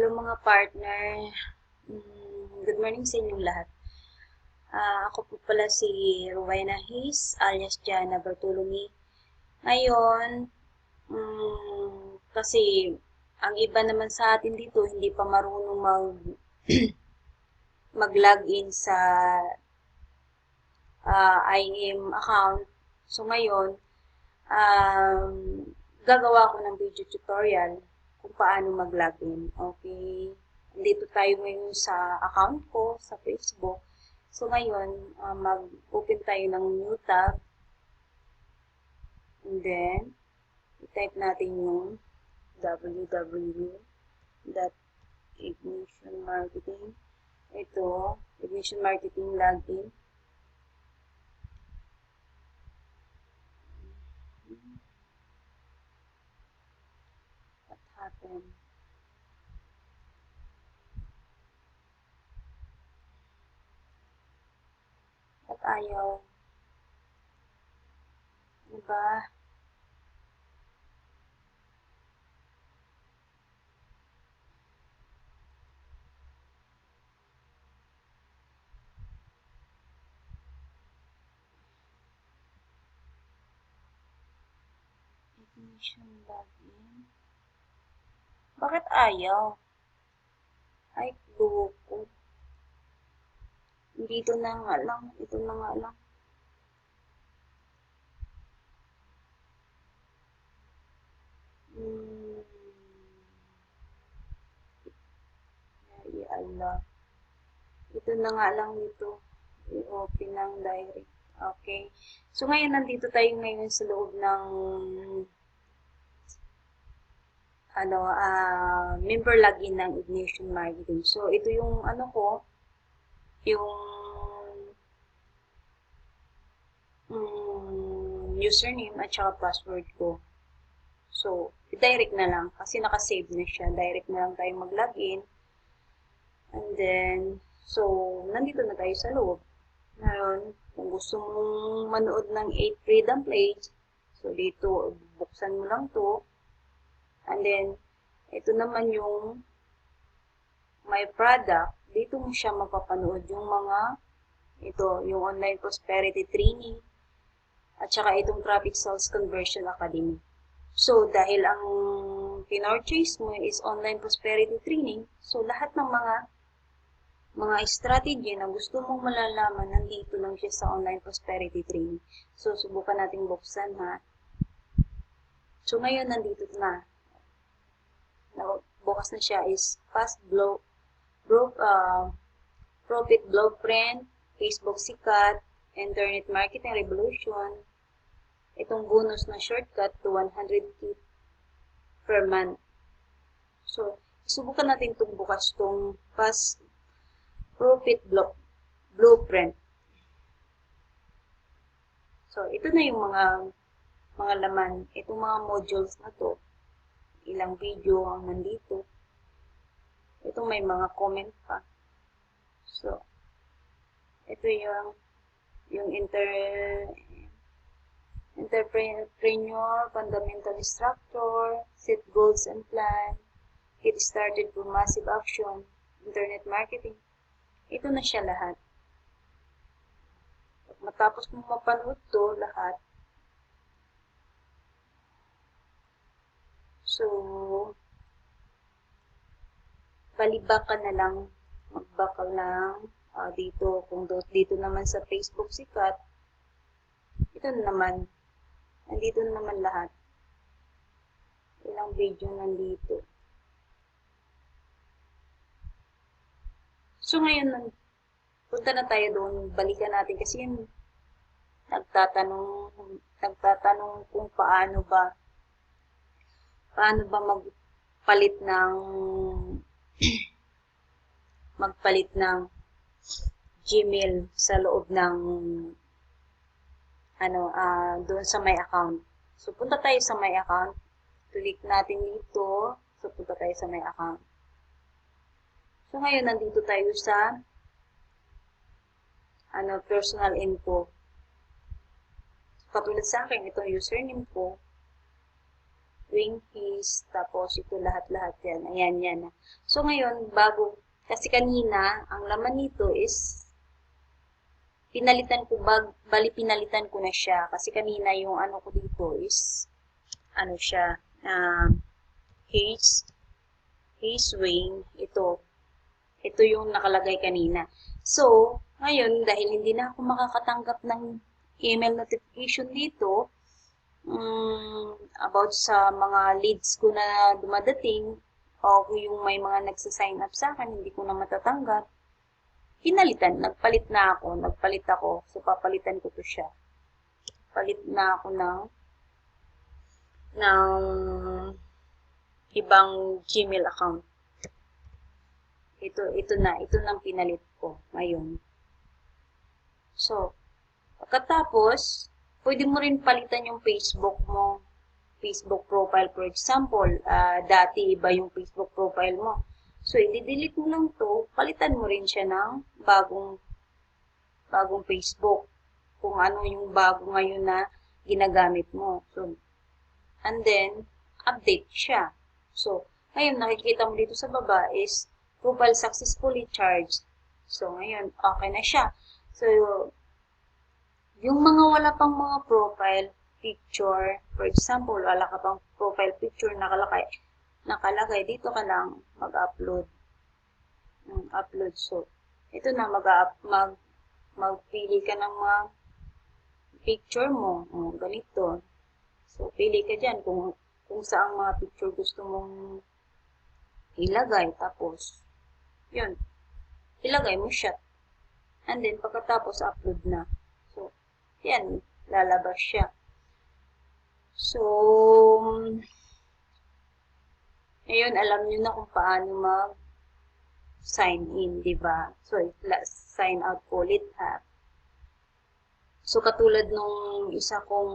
Hello mga partner. Good morning sa inyong lahat. Ako po pala si Rowena Hayes alias Jana Bartolome. Ngayon, kasi ang iba naman sa atin dito hindi pa marunong mag-login sa IM account. So ngayon, um, gagawa ko ng video tutorial kung paano mag-login. Okay? Dito tayo ngayon sa account ko sa Facebook. So ngayon, mag-open tayo ng new tab. And then, i-type natin yung www.ignitionmarketing. Ito, Ignition Marketing Login. What happened? At ayaw. Ano ba? Ignition login. Bakit ayaw? Ay, buko. Dito na nga lang. Ito na nga lang. Ay, Allah. Ito na nga lang dito. I-open ng direct. Okay. So, ngayon, nandito tayo ngayon sa loob ng member login ng Ignition Marketing. So, ito yung yung username at saka password ko. So, direct na lang kasi naka-save na siya. Direct na lang tayo mag-login. And then, so, nandito na tayo sa loob. Ngayon, kung gusto mong manood ng 8 Freedom Plays, so dito, buksan mo lang to. And then, ito naman yung my product. Dito mo siya mapapanood yung yung online prosperity training, at saka itong traffic sales conversion academy. So, dahil ang pinurchase mo is online prosperity training, so lahat ng mga strategy na gusto mong malalaman, nandito lang siya sa online prosperity training. So, subukan natin buksan ha. So, ngayon nandito na. Bukas na siya is Profit Blueprint, Facebook Sikat, Internet Marketing Revolution, itong bonus na shortcut to 100K per month. So, subukan natin itong bukas itong Profit Blueprint. So, ito na yung mga laman. Itong mga modules na to. Ilang video ang nandito. Itong may mga comment pa. So, ito yung entrepreneur, fundamental structure, set goals and plan, get started for massive action, internet marketing. Ito na siya lahat. Matapos mo mapanood to lahat, so, balibak ka na lang, mag-back ka lang dito. Kung dito naman sa Facebook Sikat, ito na naman. Nandito na naman lahat. Ilang video nandito. So, ngayon, punta na tayo doon. Balikan natin kasi yun, nagtatanong kung paano ba magpalit ng Gmail sa loob ng doon sa my account. So, punta tayo sa my account. Click natin dito. So, punta tayo sa my account. So, ngayon, nandito tayo sa personal info. Katulad sa akin, itong username ko. wing fees, tapos ito lahat-lahat yan. Ayan, yan. So, ngayon, kasi kanina, ang laman nito is, pinalitan ko na siya. Kasi kanina, yung ano ko dito is, ano siya, Haze wing, ito yung nakalagay kanina. So, ngayon, dahil hindi na ako makakatanggap ng email notification dito, about sa mga leads ko na dumadating, o yung may mga nagsasign up sa akin, hindi ko na matatanggap, nagpalit ako, so papalitan ko to siya. Palit na ako ng ibang Gmail account. Ito nang pinalit ko ngayon. So, pagkatapos, pwede mo rin palitan yung Facebook mo, Facebook profile, for example. Dati iba yung Facebook profile mo. So, i-delete mo lang to, palitan mo rin siya ng bagong Facebook. Kung ano yung bago ngayon na ginagamit mo. So, and then, update siya. So, ngayon, nakikita mo dito sa baba is profile successfully charged. So, ngayon, okay na siya. So, yung mga wala pang mga profile picture, for example, wala ka pang profile picture nakalagay dito ka lang mag-upload. Upload. So, ito na, magpili ka ng mga picture mo. Ganito. So, pili ka dyan kung saang mga picture gusto mong ilagay. Tapos, yun, ilagay mo siya. And then, pagkatapos, upload na. So, yan, lalabas siya. So, ngayon, alam nyo na kung paano mag-sign in, di ba? So, sign out ulit, ha. So, katulad nung isa kong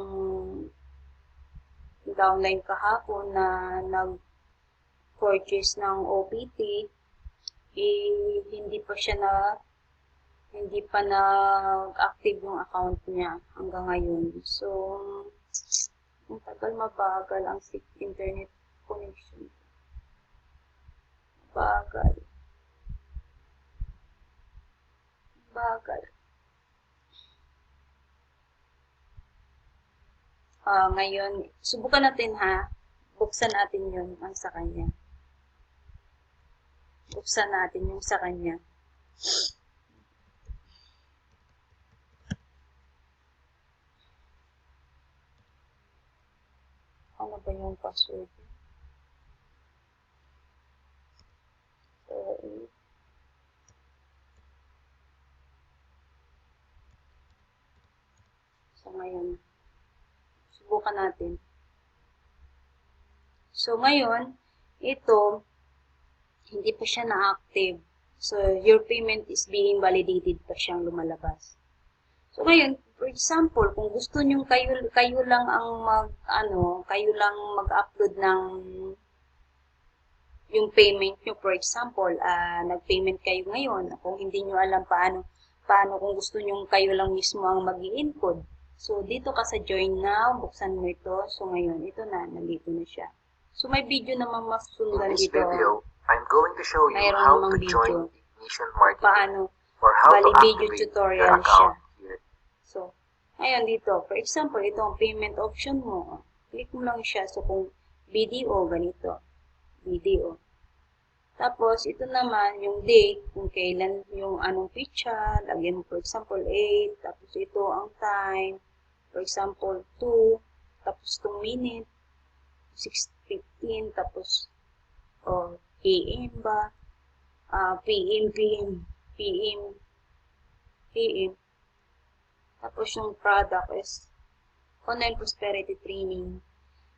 downline kahapon na nag-purchase ng OPT, hindi pa nag-active yung account niya hanggang ngayon. So, ang tagal, mabagal ang internet connection. Bagal. Ngayon, subukan natin ha. Buksan natin yun ang sa kanya. Buksan natin yung sa kanya. Ano ba yung password? So, ngayon, subukan natin. So, ngayon, ito, hindi pa siya na-active. So, your payment is being validated pa siyang lumalabas. So, ngayon, for example, kung gusto nyo kayo lang ang kayo lang mag-upload ng yung payment nyo, for example, nag-payment kayo ngayon, kung hindi nyo alam paano kung gusto nyo kayo lang mismo ang mag-i-encode. So, dito ka sa join now, buksan mo ito. So, ngayon, ito na, nandito na siya. So, may video naman masundan dito. Video, I'm going to show you how to join Ignition Marketing or how to video activate tutorial your account siya. So, ngayon dito, for example, ito ang payment option mo. Click mo lang siya. So, kung video, ganito. Video. Tapos, ito naman, yung date, kung kailan yung anong pizza, lagyan mo, for example, 8, tapos ito ang time, for example, 2, tapos 2 minute, 6:15, tapos, AM ba, PM, tapos yung product is Online Prosperity Training.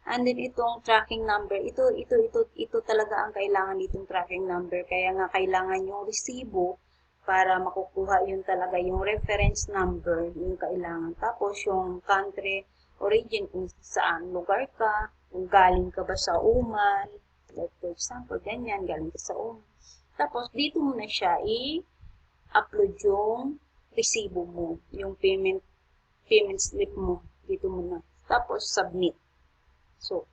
And then itong tracking number, ito talaga ang kailangan ditong tracking number. Kaya nga kailangan yung resibo para makukuha yun talaga yung reference number, yung kailangan. Tapos yung country origin, kung saan lugar ka, kung galing ka ba sa Oman, like for example, ganyan, galing ka sa Oman. Tapos dito mo na siya i-upload yung resibo mo, yung payment slip mo, dito mo na. Tapos submit. So,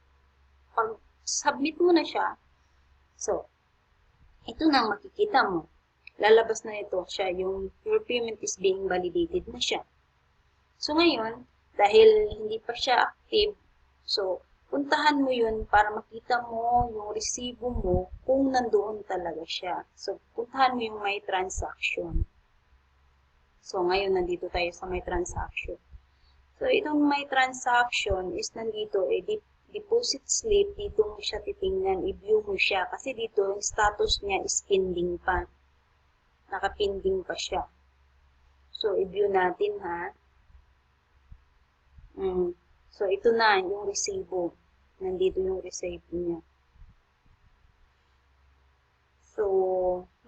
pag submit mo na siya, so, ito na makikita mo. Lalabas na ito siya, yung your payment is being validated na siya. So, ngayon, dahil hindi pa siya active, so, puntahan mo yun para makita mo yung resibo mo kung nandoon talaga siya. So, puntahan mo yung my transaction. So, ngayon, nandito tayo sa my transaction. So, itong my transaction is nandito, deposit slip, dito mo siya titingnan, i-view mo siya. Kasi dito, yung status niya is pending pa. Nakapending pa siya. So, i-view natin, ha. So, ito na, yung resibo. Nandito yung resibo niya. So,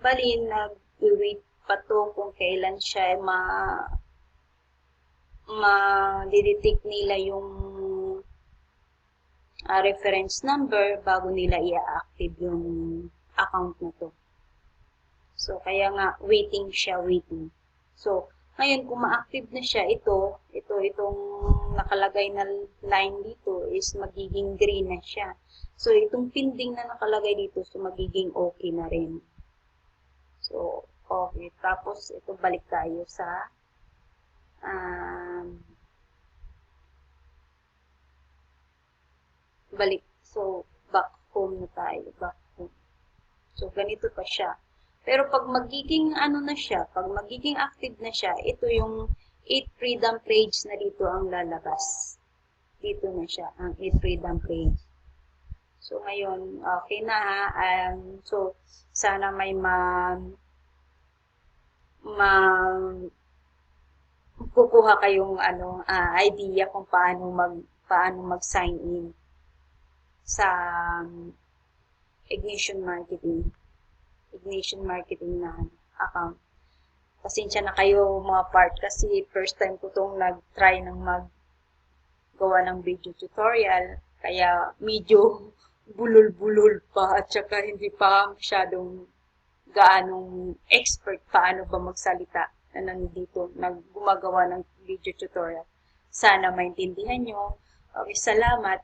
bali, nag-wait pa to kung kailan siya ma-detect nila yung reference number bago nila i-active yung account na to. So, kaya nga, waiting siya, waiting. So, ngayon, kung ma-active na siya, itong nakalagay na line dito is magiging green na siya. So, itong pending na nakalagay dito, so magiging okay na rin. So, okay. Tapos, ito balik tayo sa So, back home na tayo. Back home. So, ganito pa siya. Pero pag magiging ano na siya, pag magiging active na siya, ito yung 8 freedom page na dito ang lalabas. Dito na siya, ang 8 freedom page. So, ngayon, okay na ha. So, sana may kukuha kayong idea kung paano mag-sign in sa Ignition Marketing na account. Pasensya na kayo mga part kasi first time ko itong nag-try ng maggawa ng video tutorial. Kaya medyo bulol-bulol pa at saka hindi pa masyadong gaanong expert paano ba magsalita na nandito, gumagawa ng video tutorial. Sana maintindihan nyo. Okay, salamat.